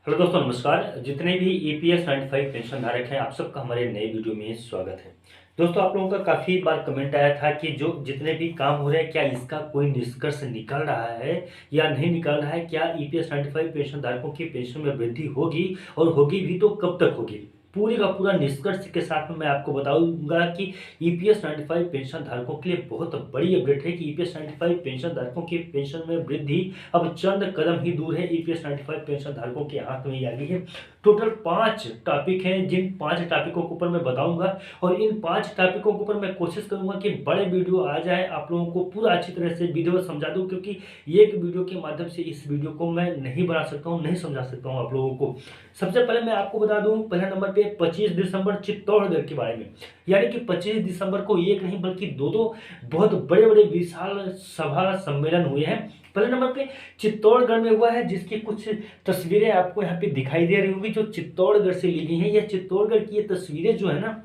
Hello दोस्तों, नमस्कार। जितने भी ईपीएस 95 पेंशन धारक हैं, आप सबका हमारे नए वीडियो में स्वागत है। दोस्तों, आप लोगों का काफ़ी बार कमेंट आया था कि जो जितने भी काम हो रहे हैं, क्या इसका कोई निष्कर्ष निकल रहा है या नहीं निकल रहा है। क्या ईपीएस 95 पेंशन धारकों की पेंशन में वृद्धि होगी, और होगी भी तो कब तक होगी। पूरी का पूरा निष्कर्ष के साथ में मैं आपको बताऊंगा कि ईपीएस 95 पेंशन धारकों के लिए बहुत बड़ी अपडेट है कि ईपीएस 95 पेंशन धारकों की पेंशन में वृद्धि अब चंद कदम ही दूर है। ईपीएस 95 पेंशन धारकों के हाथ में आ गई है। टोटल 5 टॉपिक हैं, जिन 5 टॉपिकों के ऊपर मैं बताऊंगा, और इन 5 टॉपिकों के ऊपर मैं कोशिश करूंगा कि बड़े वीडियो आ जाए, आप लोगों को पूरा अच्छी तरह से विधिवत समझा दूं, क्योंकि एक वीडियो के माध्यम से इस वीडियो को मैं नहीं बना सकता हूं, नहीं समझा सकता हूं आप लोगों को। सबसे पहले मैं आपको बता दूं, पहले नंबर पे 25 दिसंबर चित्तौड़गढ़ के बारे में, यानी कि 25 दिसंबर को एक नहीं बल्कि दो बहुत बड़े बड़े विशाल सभा सम्मेलन हुए हैं। पहले नंबर पे चित्तौड़गढ़ में हुआ है, जिसकी कुछ तस्वीरें आपको यहाँ पे दिखाई दे रही होंगी, जो चित्तौड़गढ़ से ली गई हैं। यह चित्तौड़गढ़ की ये तस्वीरें जो है ना,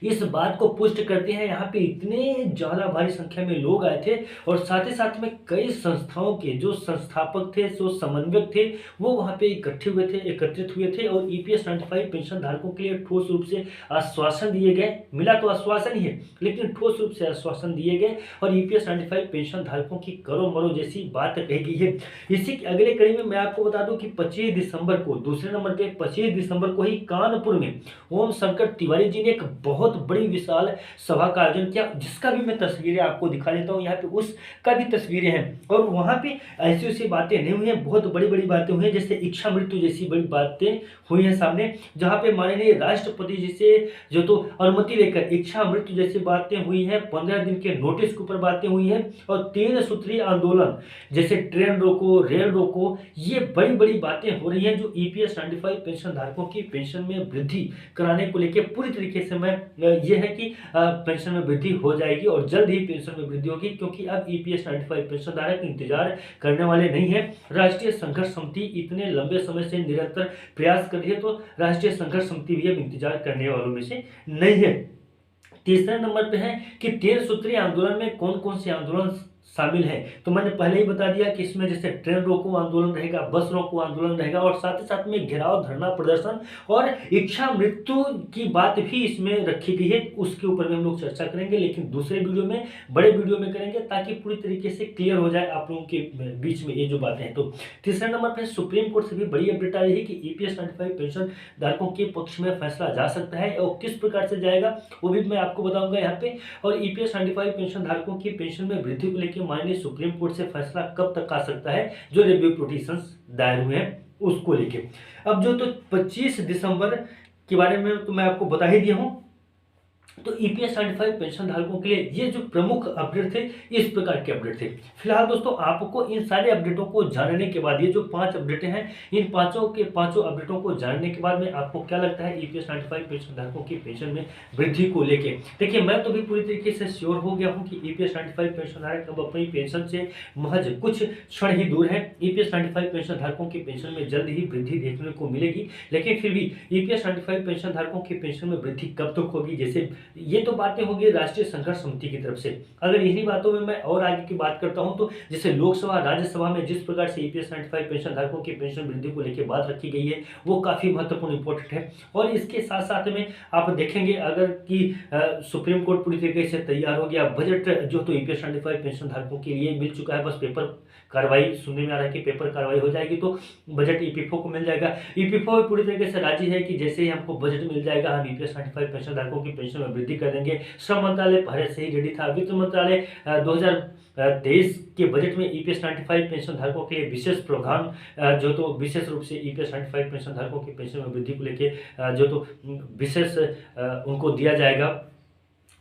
इस बात को पुष्ट करते हैं, यहाँ पे इतने ज़्यादा भारी संख्या में लोग आए थे, और साथ ही साथ में कई संस्थाओं के जो संस्थापक थे, जो समन्वयक थे, वो वहाँ पे एकत्रित हुए थे, और ईपीएस 95 पेंशन धारकों के लिए ठोस रूप से आश्वासन दिए गए। मिला तो आश्वासन ही है, लेकिन ठोस रूप से आश्वासन दिए गए, और ईपीएस 95 पेंशन धारकों की करो मरो जैसी बात कही गई है। इसी के अगले कड़ी में मैं आपको बता दूं कि 25 दिसंबर को, दूसरे नंबर पे 25 दिसंबर को ही कानपुर में ओम शंकर तिवारी जी ने एक बहुत बड़ी विशाल सभा का आयोजन किया, जिसका भी मैं तस्वीरें आपको दिखा देता हूं। यहाँ पे उसका भी तस्वीरें हैं, और वहां पे ऐसी ऐसी बातें नहीं हुई हैं, बहुत बड़ी बड़ी बातें हुई हैं, जैसे इच्छा मृत्यु जैसी बड़ी बातें हुई हैं सामने, जहां पे माननीय राष्ट्रपति जी से जो तो अनुमति लेकर इच्छा मृत्यु जैसी बातें हुई हैं। 15 दिन के नोटिस के ऊपर बातें हुई हैं, और 3 सूत्रीय आंदोलन जैसे ट्रेन रोको, रेल रोको, ये बड़ी बड़ी बातें हो रही हैं, जो ईपीएस 95 पेंशन धारकों की पेंशन में वृद्धि कराने को लेकर पूरी तरीके से मैं ये है कि पेंशन में वृद्धि हो जाएगी, और जल्द ही पेंशन में वृद्धि होगी, क्योंकि अब ईपीएस 95 पेंशन धारक इंतजार करने वाले नहीं है। राष्ट्रीय संघर्ष समिति इतने लंबे समय से निरंतर प्रयास कर रही है, तो राष्ट्रीय संघर्ष समिति भी अब इंतजार करने वालों में से नहीं है। तीसरे नंबर पे है कि 13 सूत्रीय आंदोलन में कौन कौन से आंदोलन शामिल है। तो मैंने पहले ही बता दिया कि इसमें जैसे ट्रेन रोको आंदोलन रहेगा, बस रोको आंदोलन रहेगा, और साथ ही साथ में घेराव, धरना प्रदर्शन और इच्छा मृत्यु की बात भी इसमें रखी गई है। उसके ऊपर भी हम लोग चर्चा करेंगे, लेकिन दूसरे वीडियो में, बड़े वीडियो में करेंगे, ताकि पूरी तरीके से क्लियर हो जाए आप लोगों के बीच में ये जो बातें हैं। तो तीसरे नंबर पर सुप्रीम कोर्ट से भी बड़ी अपडेट आ रही है कि ईपीएस 95 पेंशन धारकों के पक्ष में फैसला जा सकता है, और किस प्रकार से जाएगा वो भी मैं आपको बताऊंगा यहाँ पे। और ईपीएस 95 पेंशन धारकों की पेंशन में वृद्धि को लेकर माननीय सुप्रीम कोर्ट से फैसला कब तक आ सकता है, जो रिव्यू पिटीशंस दायर हुए हैं उसको लेके। अब जो तो 25 दिसंबर के बारे में तो मैं आपको बता ही दिया हूं। तो ईपीएस 95 पेंशन धारकों के लिए ये जो प्रमुख अपडेट थे, इस प्रकार के अपडेट थे। फिलहाल दोस्तों, आपको इन सारे अपडेटों को जानने के बाद, ये जो 5 अपडेटें हैं, इन पांचों के पांचों अपडेटों को जानने के बाद में आपको क्या लगता है ईपीएस 95 पेंशन धारकों की पेंशन में वृद्धि को लेके। देखिए, मैं तो भी पूरी तरीके से श्योर हो गया हूँ कि ईपीएस 95 पेंशन धारक अब अपनी पेंशन से महज कुछ क्षण ही दूर है। ईपीएस 95 पेंशन धारकों की पेंशन में जल्द ही वृद्धि देखने को मिलेगी, लेकिन फिर भी ईपीएस 95 पेंशन धारकों की पेंशन में वृद्धि कब तक होगी, जैसे ये तो बातें होंगी राष्ट्रीय संघर्ष समिति की तरफ से। अगर इन्हीं बातों में मैं और आगे की बात करता हूं, तो जैसे लोकसभा, राज्यसभा में जिस प्रकार से ईपीएस 95 पेंशन धारकों की पेंशन वृद्धि को लेकर बात रखी गई है, वो काफी महत्वपूर्ण इंपॉर्टेंट है। और इसके साथ साथ में आप देखेंगे, अगर कि सुप्रीम कोर्ट पूरी तरीके से तैयार हो गया, बजट जो तो ईपीएस 95 पेंशन धारकों के लिए मिल चुका है, बस पेपर कार्रवाई सुनने में आ रहा है कि पेपर कार्रवाई हो जाएगी, तो बजट ईपीएफओ को मिल जाएगा। ईपीएफओ पूरी तरीके से राजी है कि जैसे ही हमको बजट मिल जाएगा, हम ईपीएस 95 पेंशन धारकों की पेंशन में वृद्धि कर देंगे। श्रम मंत्रालय पहले से ही रेडी था। वित्त मंत्रालय 2023 के बजट में ईपीएस 95 पेंशन धारकों के लिए विशेष प्रावधान जो तो विशेष रूप से ईपीएस 95 पेंशन धारकों की पेंशन में वृद्धि को लेके जो तो विशेष उनको दिया जाएगा।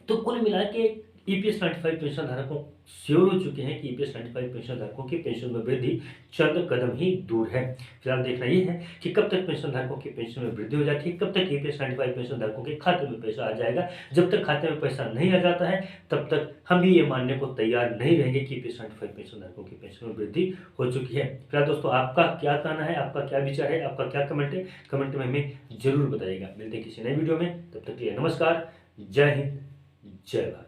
तो कुल मिला के ईपीएस 95 पेंशन धारकों श्योर हो चुके हैं कि ईपीएस 95 पेंशन धारकों की पेंशन में वृद्धि चंद कदम ही दूर है। फिलहाल देखना ये है कि कब तक पेंशन धारकों की पेंशन में वृद्धि हो जाती है, कब तक ईपीएस 95 पेंशन धारकों के खाते में पैसा आ जाएगा। जब तक खाते में पैसा नहीं आ जाता है, तब तक हम भी ये मानने को तैयार नहीं रहेंगे कि ईपीएस 95 पेंशन धारकों की पेंशन में वृद्धि हो चुकी है। फिलहाल दोस्तों, आपका क्या कहना है, आपका क्या विचार है, आपका क्या कमेंट है, कमेंट में हमें जरूर बताइएगा। मिलते हैं किसी नए वीडियो में, तब तक के लिए नमस्कार, जय हिंद, जय भारत।